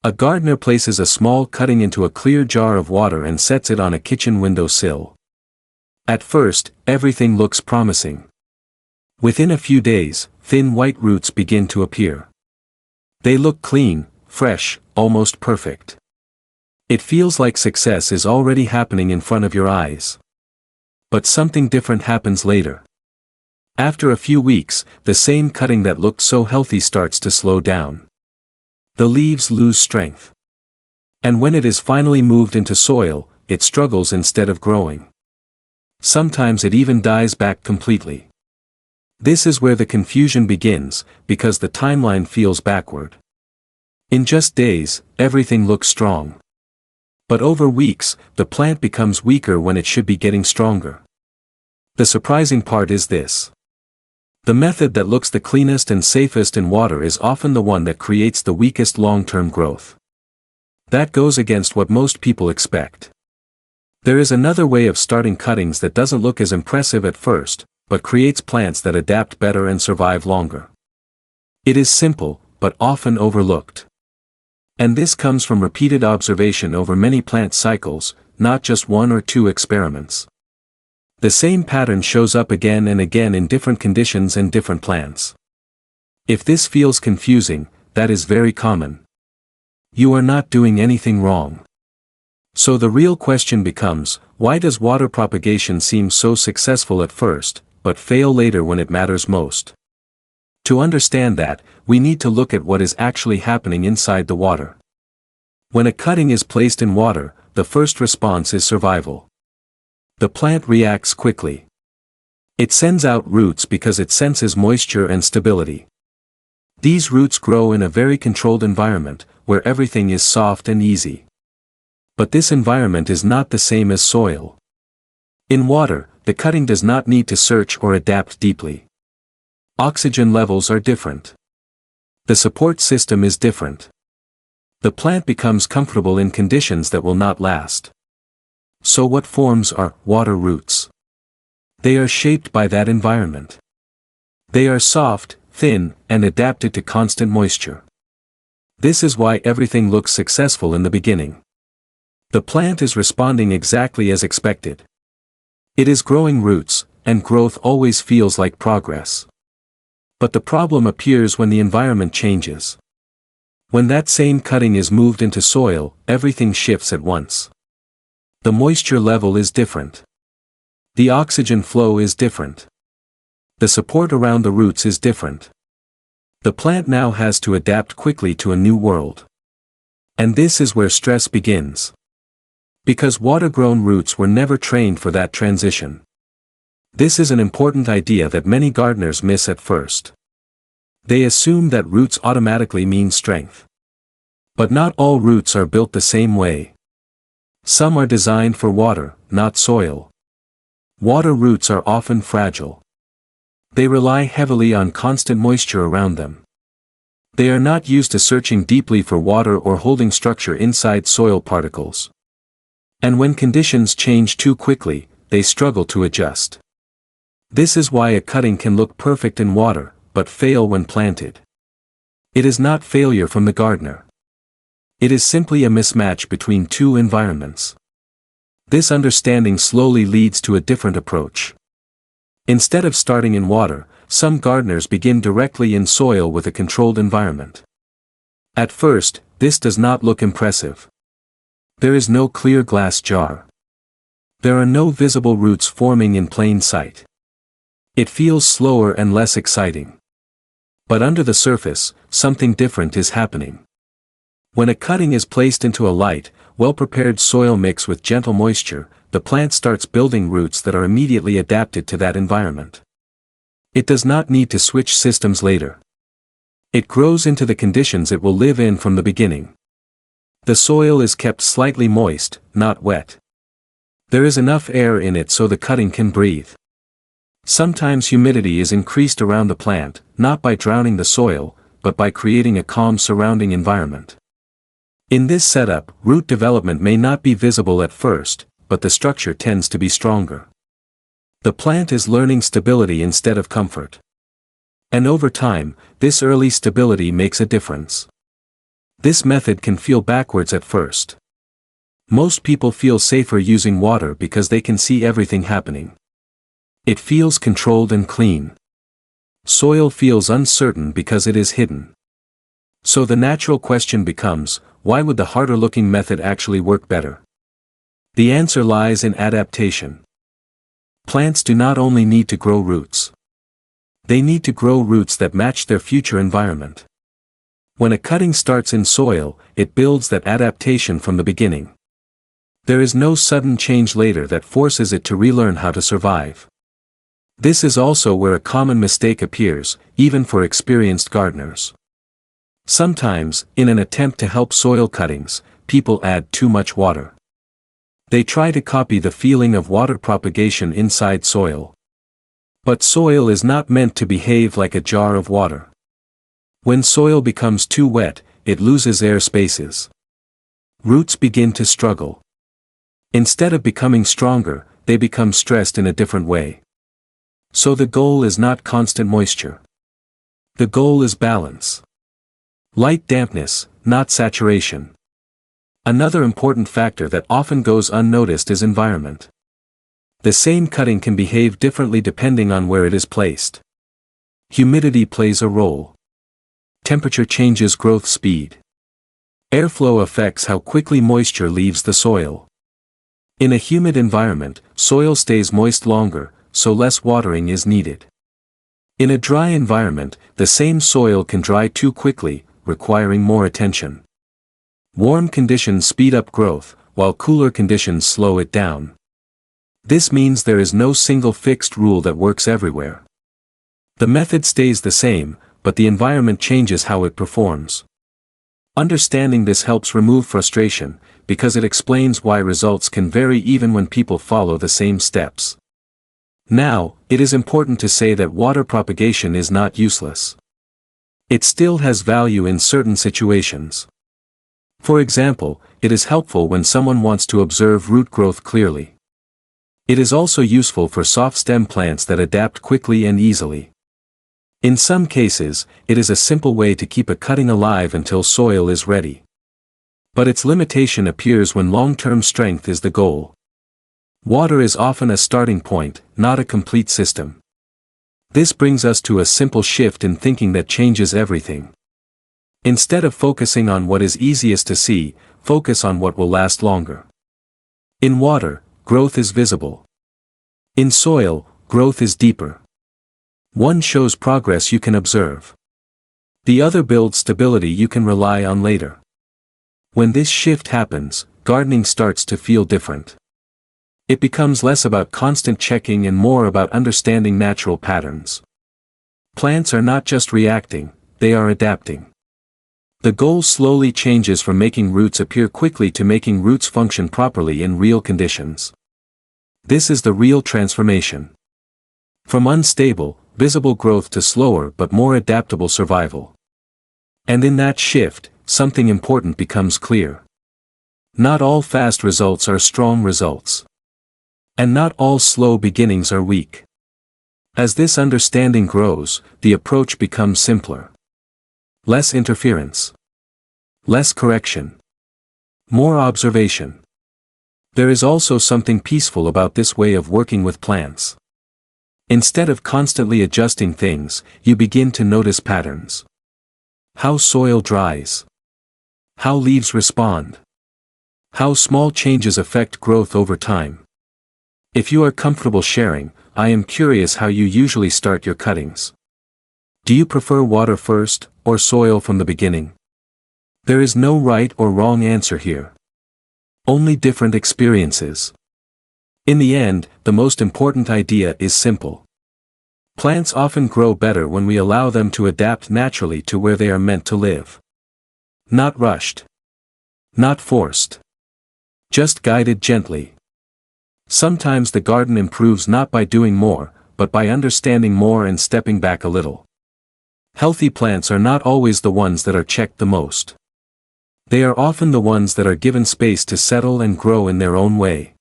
A gardener places a small cutting into a clear jar of water and sets it on a kitchen window sill. At first, everything looks promising. Within a few days, thin white roots begin to appear. They look clean, fresh, almost perfect. It feels like success is already happening in front of your eyes. But something different happens later. After a few weeks, the same cutting that looked so healthy starts to slow down. The leaves lose strength. And when it is finally moved into soil, it struggles instead of growing. Sometimes it even dies back completely. This is where the confusion begins, because the timeline feels backward. In just days, everything looks strong. But over weeks, the plant becomes weaker when it should be getting stronger. The surprising part is this. The method that looks the cleanest and safest in water is often the one that creates the weakest long-term growth. That goes against what most people expect. There is another way of starting cuttings that doesn't look as impressive at first, but creates plants that adapt better and survive longer. It is simple, but often overlooked. And this comes from repeated observation over many plant cycles, not just one or two experiments. The same pattern shows up again and again in different conditions and different plants. If this feels confusing, that is very common. You are not doing anything wrong. So the real question becomes, why does water propagation seem so successful at first, but fail later when it matters most? To understand that, we need to look at what is actually happening inside the water. When a cutting is placed in water, the first response is survival. The plant reacts quickly. It sends out roots because it senses moisture and stability. These roots grow in a very controlled environment, where everything is soft and easy. But this environment is not the same as soil. In water, the cutting does not need to search or adapt deeply. Oxygen levels are different. The support system is different. The plant becomes comfortable in conditions that will not last. So what forms are water roots? They are shaped by that environment. They are soft, thin, and adapted to constant moisture. This is why everything looks successful in the beginning. The plant is responding exactly as expected. It is growing roots, and growth always feels like progress. But the problem appears when the environment changes. When that same cutting is moved into soil, everything shifts at once. The moisture level is different. The oxygen flow is different. The support around the roots is different. The plant now has to adapt quickly to a new world. And this is where stress begins. Because water-grown roots were never trained for that transition. This is an important idea that many gardeners miss at first. They assume that roots automatically mean strength. But not all roots are built the same way. Some are designed for water, not soil. Water roots are often fragile. They rely heavily on constant moisture around them. They are not used to searching deeply for water or holding structure inside soil particles. And when conditions change too quickly, they struggle to adjust. This is why a cutting can look perfect in water, but fail when planted. It is not failure from the gardener. It is simply a mismatch between two environments. This understanding slowly leads to a different approach. Instead of starting in water, some gardeners begin directly in soil with a controlled environment. At first, this does not look impressive. There is no clear glass jar. There are no visible roots forming in plain sight. It feels slower and less exciting. But under the surface, something different is happening. When a cutting is placed into a light, well-prepared soil mix with gentle moisture, the plant starts building roots that are immediately adapted to that environment. It does not need to switch systems later. It grows into the conditions it will live in from the beginning. The soil is kept slightly moist, not wet. There is enough air in it so the cutting can breathe. Sometimes humidity is increased around the plant, not by drowning the soil, but by creating a calm surrounding environment. In this setup, root development may not be visible at first, but the structure tends to be stronger. The plant is learning stability instead of comfort. And over time, this early stability makes a difference. This method can feel backwards at first. Most people feel safer using water because they can see everything happening. It feels controlled and clean. Soil feels uncertain because it is hidden. So the natural question becomes, why would the harder-looking method actually work better? The answer lies in adaptation. Plants do not only need to grow roots. They need to grow roots that match their future environment. When a cutting starts in soil, it builds that adaptation from the beginning. There is no sudden change later that forces it to relearn how to survive. This is also where a common mistake appears, even for experienced gardeners. Sometimes, in an attempt to help soil cuttings, people add too much water. They try to copy the feeling of water propagation inside soil. But soil is not meant to behave like a jar of water. When soil becomes too wet, it loses air spaces. Roots begin to struggle. Instead of becoming stronger, they become stressed in a different way. So the goal is not constant moisture. The goal is balance. Light dampness, not saturation. Another important factor that often goes unnoticed is environment. The same cutting can behave differently depending on where it is placed. Humidity plays a role. Temperature changes growth speed. Airflow affects how quickly moisture leaves the soil. In a humid environment, soil stays moist longer, so less watering is needed. In a dry environment, the same soil can dry too quickly, requiring more attention. Warm conditions speed up growth, while cooler conditions slow it down. This means there is no single fixed rule that works everywhere. The method stays the same, but the environment changes how it performs. Understanding this helps remove frustration, because it explains why results can vary even when people follow the same steps. Now, it is important to say that water propagation is not useless. It still has value in certain situations. For example, it is helpful when someone wants to observe root growth clearly. It is also useful for soft stem plants that adapt quickly and easily. In some cases, it is a simple way to keep a cutting alive until soil is ready. But its limitation appears when long-term strength is the goal. Water is often a starting point, not a complete system. This brings us to a simple shift in thinking that changes everything. Instead of focusing on what is easiest to see, focus on what will last longer. In water, growth is visible. In soil, growth is deeper. One shows progress you can observe. The other builds stability you can rely on later. When this shift happens, gardening starts to feel different. It becomes less about constant checking and more about understanding natural patterns. Plants are not just reacting, they are adapting. The goal slowly changes from making roots appear quickly to making roots function properly in real conditions. This is the real transformation. From unstable, visible growth to slower but more adaptable survival. And in that shift, something important becomes clear. Not all fast results are strong results. And not all slow beginnings are weak. As this understanding grows, the approach becomes simpler. Less interference. Less correction. More observation. There is also something peaceful about this way of working with plants. Instead of constantly adjusting things, you begin to notice patterns. How soil dries. How leaves respond. How small changes affect growth over time. If you are comfortable sharing, I am curious how you usually start your cuttings. Do you prefer water first, or soil from the beginning? There is no right or wrong answer here. Only different experiences. In the end, the most important idea is simple. Plants often grow better when we allow them to adapt naturally to where they are meant to live. Not rushed. Not forced. Just guided gently. Sometimes the garden improves not by doing more, but by understanding more and stepping back a little. Healthy plants are not always the ones that are checked the most. They are often the ones that are given space to settle and grow in their own way.